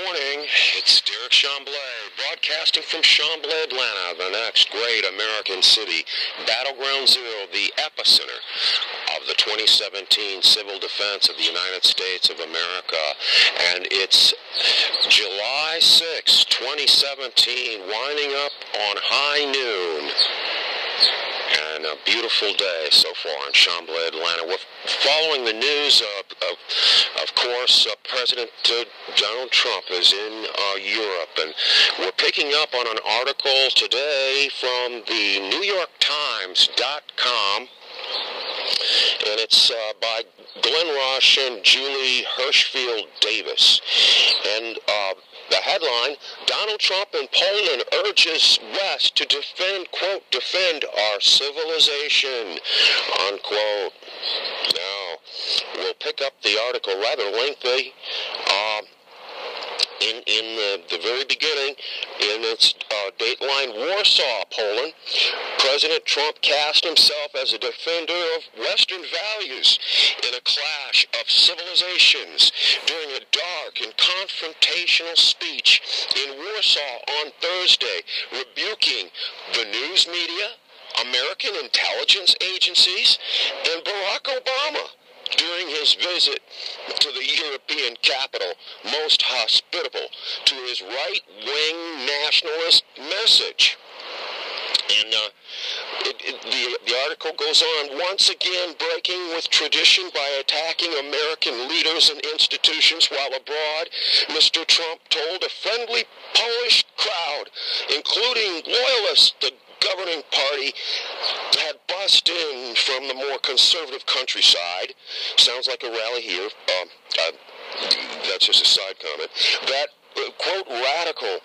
morning. It's Derek Chamblee, broadcasting from Chamblee, Atlanta, the next great American city, Battleground Zero, the epicenter of the 2017 civil defense of the United States of America. And it's July 6, 2017, winding up on high noon. And a beautiful day so far in Chamblee, Atlanta. We're following the news, of course, President Donald Trump is in Europe, and we're picking up on an article today from the NewYorkTimes.com, and it's by Glenn Rush and Julie Hirschfield Davis. And the headline, Donald Trump in Poland urges West to defend, quote, defend our civilization, unquote. Now, we'll pick up the article rather lengthy. In the very beginning, in its dateline, Warsaw, Poland, President Trump cast himself as a defender of Western values in a clash of civilizations during a dark and confrontational speech in Warsaw on Thursday, rebuking the news media, American intelligence agencies, and Barack Obama during his visit to the European capital, most hospitable to his right-wing nationalist message. And the article goes on, once again breaking with tradition by attacking American leaders and institutions while abroad, Mr. Trump told a friendly Polish crowd, including loyalists, the governing party had bussed in from the more conservative countryside. Sounds like a rally here. That's just a side comment. That, quote, radical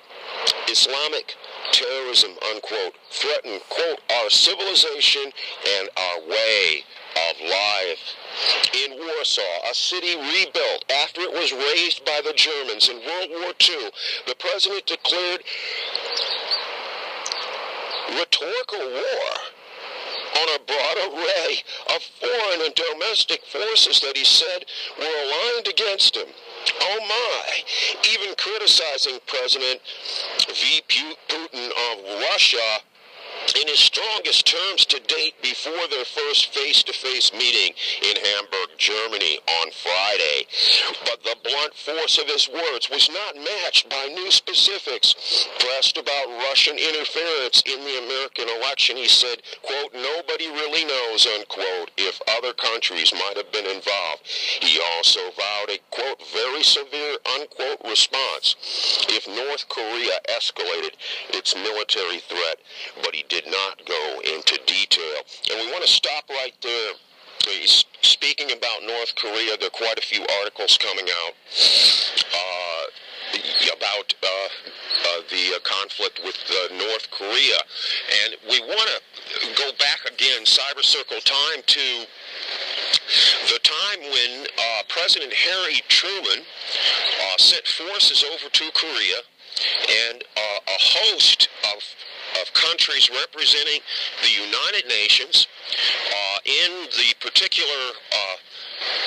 Islamic terrorism, unquote, threaten, quote, our civilization and our way of life. In Warsaw, a city rebuilt after it was razed by the Germans in World War II, the president declared rhetorical war on a broad array of foreign and domestic forces that he said were aligned against him. Oh my! Even criticizing President V. Putin of Russia in his strongest terms to date before their first face-to-face meeting in Hamburg, Germany on Friday. But the blunt force of his words was not matched by new specifics. Pressed about Russian interference in the American election, he said, quote, nobody really knows, unquote, if other countries might have been involved. He also vowed a, quote, very severe, unquote, response if North Korea escalated its military threat, but he did not go into detail. And we want to stop right there. Speaking about North Korea, there are quite a few articles coming out about the conflict with North Korea. And we want to go back again, Cyber Circle time, to the time when President Harry Truman sent forces over to Korea, and a host of countries representing the United Nations in the particular,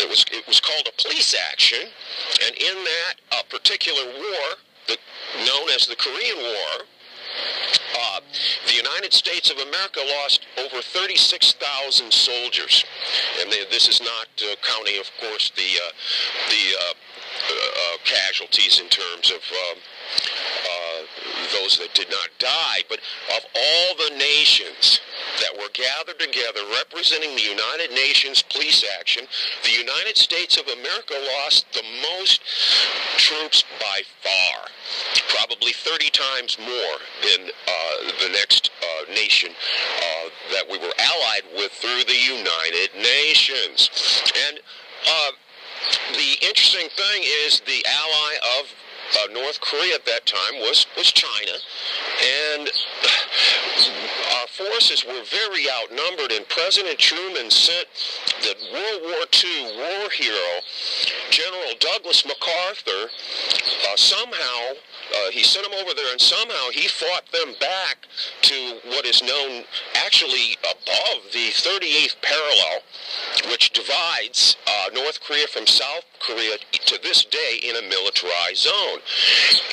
it was called a police action, and in that particular war, known as the Korean War, the United States of America lost over 36,000 soldiers, and this is not counting, of course, the casualties in terms of those that did not die, but of all the nations that were gathered together representing the United Nations police action, the United States of America lost the most troops by far, probably 30 times more than the next nation that we were allied with through the United Nations. And the interesting thing is the ally of North Korea at that time was China, And our forces were very outnumbered, and President Truman sent the World War II war hero, General Douglas MacArthur, somehow, he sent him over there, and somehow he fought them back to what is known actually above the 38th parallel, which divides North Korea from South Korea to this day in a militarized zone.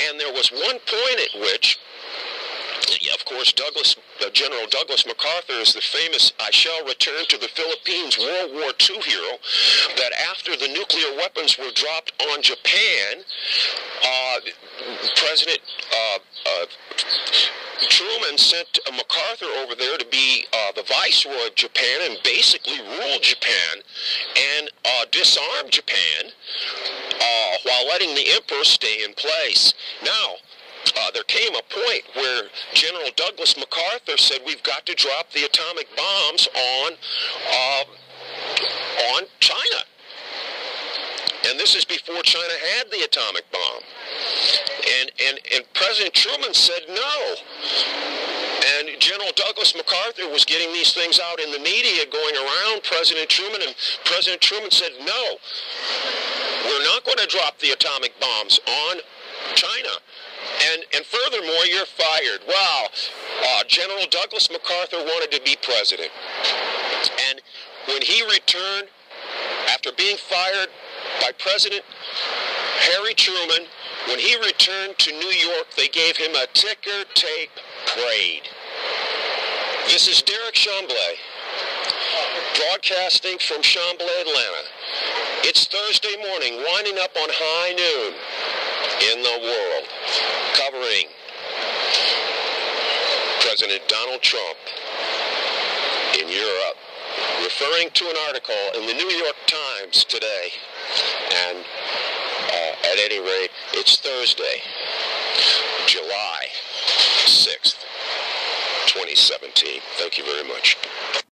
And there was one point at which, of course, General Douglas MacArthur is the famous "I shall return to the Philippines" World War II hero, that after the nuclear weapons were dropped on Japan, President Truman sent MacArthur over there to be the viceroy of Japan and basically rule Japan and disarm Japan while letting the emperor stay in place. Now, there came a point where General Douglas MacArthur said, we've got to drop the atomic bombs on China. And this is before China had the atomic bomb. And President Truman said no. And General Douglas MacArthur was getting these things out in the media going around President Truman, and President Truman said, no, we're not going to drop the atomic bombs on China. And furthermore, you're fired. Wow. General Douglas MacArthur wanted to be president. And when he returned, after being fired by President Harry Truman, when he returned to New York, they gave him a ticker tape parade. This is Derek Chamblee, broadcasting from Chamblee, Atlanta. It's Thursday morning, winding up on high noon in the world, covering President Donald Trump in Europe, referring to an article in the New York Times today. And at any rate, it's Thursday, July 6th, 2017. Thank you very much.